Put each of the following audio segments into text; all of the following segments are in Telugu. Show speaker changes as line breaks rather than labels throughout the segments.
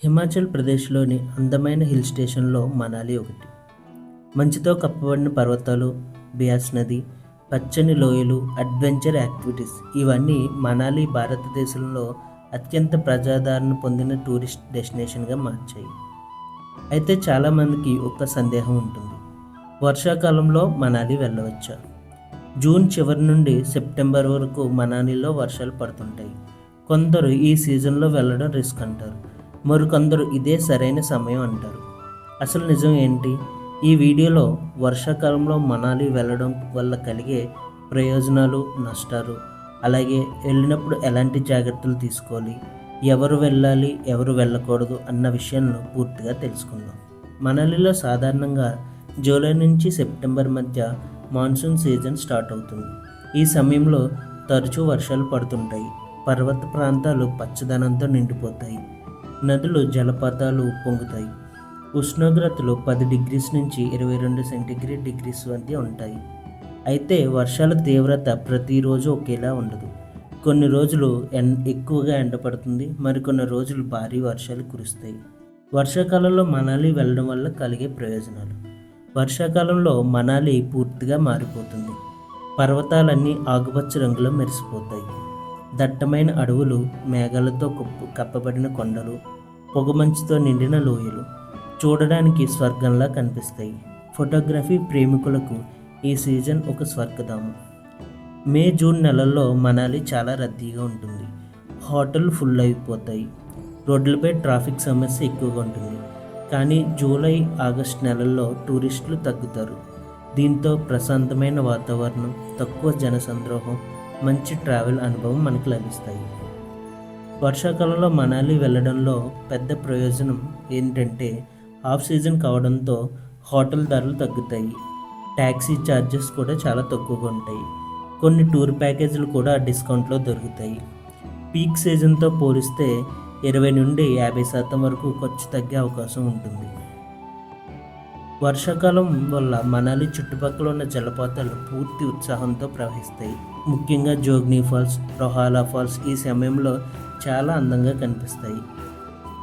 హిమాచల్ ప్రదేశ్లోని అందమైన హిల్ స్టేషన్లో మనాలి ఒకటి. మంచుతో కప్పబడిన పర్వతాలు, బియాస్ నది, పచ్చని లోయలు, అడ్వెంచర్ యాక్టివిటీస్ ఇవన్నీ మనాలి భారతదేశంలో అత్యంత ప్రజాదరణ పొందిన టూరిస్ట్ డెస్టినేషన్గా మార్చాయి. అయితే చాలామందికి ఒక సందేహం ఉంటుంది, వర్షాకాలంలో మనాలి వెళ్ళవచ్చా? జూన్ చివరి నుండి సెప్టెంబర్ వరకు మనాలిలో వర్షాలు పడుతుంటాయి. కొందరు ఈ సీజన్లో వెళ్ళడం రిస్క్ అంటారు, మరికొందరు ఇదే సరైన సమయం అంటారు. అసలు నిజం ఏంటి? ఈ వీడియోలో వర్షాకాలంలో మనాలి వెళ్ళడం వల్ల కలిగే ప్రయోజనాలు, నష్టాలు, అలాగే వెళ్ళినప్పుడు ఎలాంటి జాగ్రత్తలు తీసుకోవాలి, ఎవరు వెళ్ళాలి, ఎవరు వెళ్ళకూడదు అన్న విషయాలను పూర్తిగా తెలుసుకుందాం. మనాలిలో సాధారణంగా జూలై నుంచి సెప్టెంబర్ మధ్య మాన్సూన్ సీజన్ స్టార్ట్ అవుతుంది. ఈ సమయంలో తరచూ వర్షాలు పడుతుంటాయి. పర్వత ప్రాంతాలు పచ్చదనంతో నిండిపోతాయి. నదులు, జలపాతాలు పొంగుతాయి. ఉష్ణోగ్రతలు 10 డిగ్రీస్ నుంచి 22 సెంటీగ్రేడ్ డిగ్రీస్ మధ్య ఉంటాయి. అయితే వర్షాల తీవ్రత ప్రతిరోజు ఒకేలా ఉండదు. కొన్ని రోజులు ఎక్కువగా ఎండ పడుతుంది, మరికొన్ని రోజులు భారీ వర్షాలు కురుస్తాయి. వర్షాకాలంలో మనాలి వెళ్ళడం వల్ల కలిగే ప్రయోజనాలు. వర్షాకాలంలో మనాలి పూర్తిగా మారిపోతుంది. పర్వతాలన్నీ ఆకుపచ్చ రంగులో మెరిసిపోతాయి. దట్టమైన అడవులు, మేఘాలతో కప్పబడిన కొండలు, పొగమంచుతో నిండిన లోయలు చూడడానికి స్వర్గంలా కనిపిస్తాయి. ఫోటోగ్రఫీ ప్రేమికులకు ఈ సీజన్ ఒక స్వర్గధామం. మే, జూన్ నెలల్లో మనాలి చాలా రద్దీగా ఉంటుంది. హోటళ్ళు ఫుల్ అయిపోతాయి. రోడ్లపై ట్రాఫిక్ సమస్య ఎక్కువగా ఉంటుంది. కానీ జూలై, ఆగస్ట్ నెలల్లో టూరిస్టులు తగ్గుతారు. దీంతో ప్రశాంతమైన వాతావరణం, తక్కువ జనసంద్రోహం, మంచి ట్రావెల్ అనుభవం మనకు లభిస్తాయి. వర్షాకాలంలో మనాలి వెళ్ళడంలో పెద్ద ప్రయోజనం ఏంటంటే ఆఫ్ సీజన్ కావడంతో హోటల్ ధరలు తగ్గుతాయి. ట్యాక్సీ ఛార్జెస్ కూడా చాలా తక్కువగా ఉంటాయి. కొన్ని టూర్ ప్యాకేజీలు కూడా డిస్కౌంట్లో దొరుకుతాయి. పీక్ సీజన్తో పోలిస్తే 20 నుండి 50% వరకు ఖర్చు తగ్గే అవకాశం ఉంటుంది. వర్షాకాలం వల్ల మనాలి చుట్టుపక్కల ఉన్న జలపాతాలు పూర్తి ఉత్సాహంతో ప్రవహిస్తాయి. ముఖ్యంగా జోగ్నీ ఫాల్స్, రొహాలా ఫాల్స్ ఈ సమయంలో చాలా అందంగా కనిపిస్తాయి.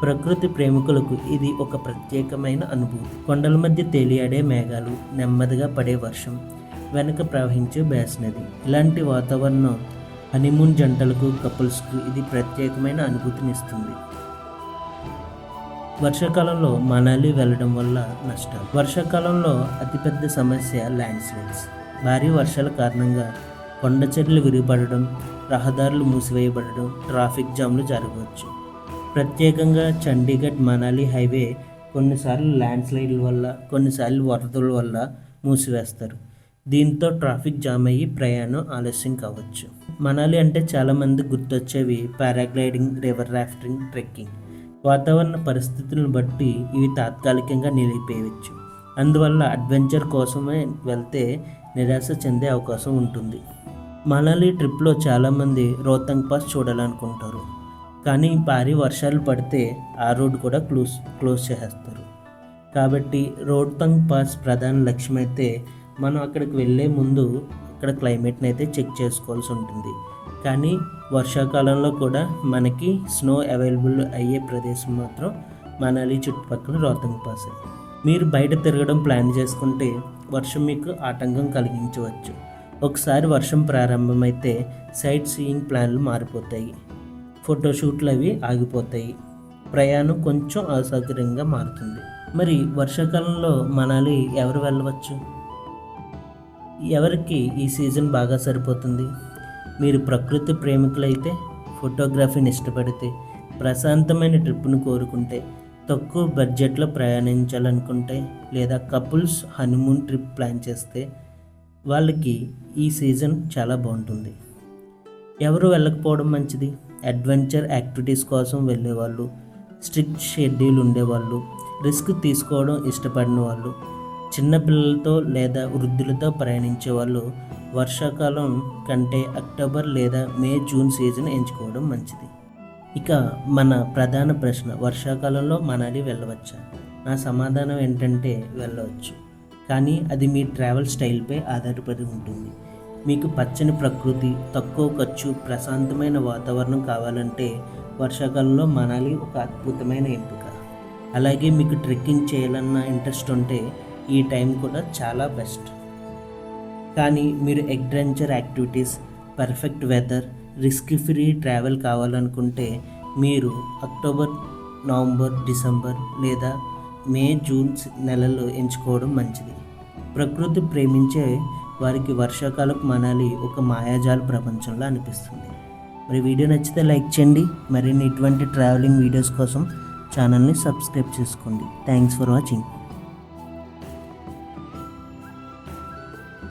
ప్రకృతి ప్రేమికులకు ఇది ఒక ప్రత్యేకమైన అనుభూతి. కొండల మధ్య తేలియాడే మేఘాలు, నెమ్మదిగా పడే వర్షం, వెనక ప్రవహించే బ్యాస్ నది, ఇలాంటి వాతావరణం హనీమూన్ జంటలకు, కపుల్స్కు ఇది ప్రత్యేకమైన అనుభూతినిస్తుంది. వర్షాకాలంలో మనాలి వెళ్ళడం వల్ల నష్టాలు. వర్షాకాలంలో అతిపెద్ద సమస్య ల్యాండ్ స్లైడ్స్. భారీ వర్షాల కారణంగా కొండ చర్యలు విరిగిపడడం, రహదారులు మూసివేయబడడం, ట్రాఫిక్ జామ్లు జరగవచ్చు. ప్రత్యేకంగా చండీగఢ్ మనాలి హైవే కొన్నిసార్లు ల్యాండ్ స్లైడ్ల వల్ల, కొన్నిసార్లు వరదల వల్ల మూసివేస్తారు. దీంతో ట్రాఫిక్ జామ్ అయ్యి ప్రయాణం ఆలస్యం కావచ్చు. మనాలి అంటే చాలామంది గుర్తొచ్చేవి పారాగ్లైడింగ్, రివర్ రాఫ్టింగ్, ట్రెక్కింగ్. వాతావరణ పరిస్థితులను బట్టి ఇవి తాత్కాలికంగా నిలిపేయవచ్చు. అందువల్ల అడ్వెంచర్ కోసమే వెళ్తే నిరాశ చెందే అవకాశం ఉంటుంది. మనాలి ట్రిప్లో చాలామంది రోహ్తంగ్ పాస్ చూడాలనుకుంటారు, కానీ భారీ వర్షాలు పడితే ఆ రోడ్ కూడా క్లోజ్ చేసేస్తారు. కాబట్టి రోహ్తంగ్ పాస్ ప్రధాన లక్ష్యం అయితే మనం అక్కడికి వెళ్ళే ముందు అక్కడ క్లైమేట్ని అయితే చెక్ చేసుకోవాల్సి ఉంటుంది. కానీ వర్షాకాలంలో కూడా మనకి స్నో అవైలబుల్ అయ్యే ప్రదేశం మాత్రం మనాలి చుట్టుపక్కల రోహ్తంగ్ పాస్. మీరు బయట తిరగడం ప్లాన్ చేసుకుంటే వర్షం మీకు ఆటంకం కలిగించవచ్చు. ఒకసారి వర్షం ప్రారంభమైతే సైట్ సీయింగ్ ప్లాన్లు మారిపోతాయి, ఫోటోషూట్లు అవి ఆగిపోతాయి, ప్రయాణం కొంచెం అసౌకర్యంగా మారుతుంది. మరి వర్షాకాలంలో మనాలి ఎవరు వెళ్ళవచ్చు? ఎవరికి ఈ సీజన్ బాగా సరిపోతుంది? మీరు ప్రకృతి ప్రేమికులైతే, ఫోటోగ్రఫీని ఇష్టపడితే, ప్రశాంతమైన ట్రిప్ను కోరుకుంటే, తక్కువ బడ్జెట్లో ప్రయాణించాలనుకుంటే, లేదా కపుల్స్ హనీమూన్ ట్రిప్ ప్లాన్ చేస్తే వాళ్ళకి ఈ సీజన్ చాలా బాగుంటుంది. ఎవరు వెళ్ళకపోవడం మంచిది? అడ్వెంచర్ యాక్టివిటీస్ కోసం వెళ్ళేవాళ్ళు, స్ట్రిక్ట్ షెడ్యూల్ ఉండేవాళ్ళు, రిస్క్ తీసుకోవడం ఇష్టపడిన వాళ్ళు, చిన్నపిల్లలతో లేదా వృద్ధులతో ప్రయాణించే వాళ్ళు వర్షాకాలం కంటే అక్టోబర్ లేదా మే, జూన్ సీజన్ ఎంచుకోవడం మంచిది. ఇక మన ప్రధాన ప్రశ్న, వర్షాకాలంలో మనాలి వెళ్ళవచ్చా? నా సమాధానం ఏంటంటే వెళ్ళవచ్చు, కానీ అది మీ ట్రావెల్ స్టైల్పై ఆధారపడి ఉంటుంది. మీకు పచ్చని ప్రకృతి, తక్కువ ఖర్చు, ప్రశాంతమైన వాతావరణం కావాలంటే వర్షాకాలంలో మనాలి ఒక అద్భుతమైన ఎంపిక. అలాగే మీకు ట్రెక్కింగ్ చేయాలన్న ఇంట్రెస్ట్ ఉంటే ఈ టైం కూడా చాలా బెస్ట్. కానీ మీరు adventure activities, perfect weather, risk free travel కావాలనుకుంటే మీరు అక్టోబర్, నవంబర్, డిసెంబర్ లేదా మే, జూన్ నెలలు ఎంచుకోవడం మంచిది. ప్రకృతి ప్రేమించే వారికి వర్షాకాలపు మనాలి ఒక మాయాజాల ప్రపంచంలో అనిపిస్తుంది. మరి వీడియో నచ్చితే లైక్ చేయండి. మరిన్ని ఇటువంటి ట్రావెలింగ్ వీడియోస్ కోసం ఛానల్ని సబ్స్క్రైబ్ చేసుకోండి. Thanks for watching.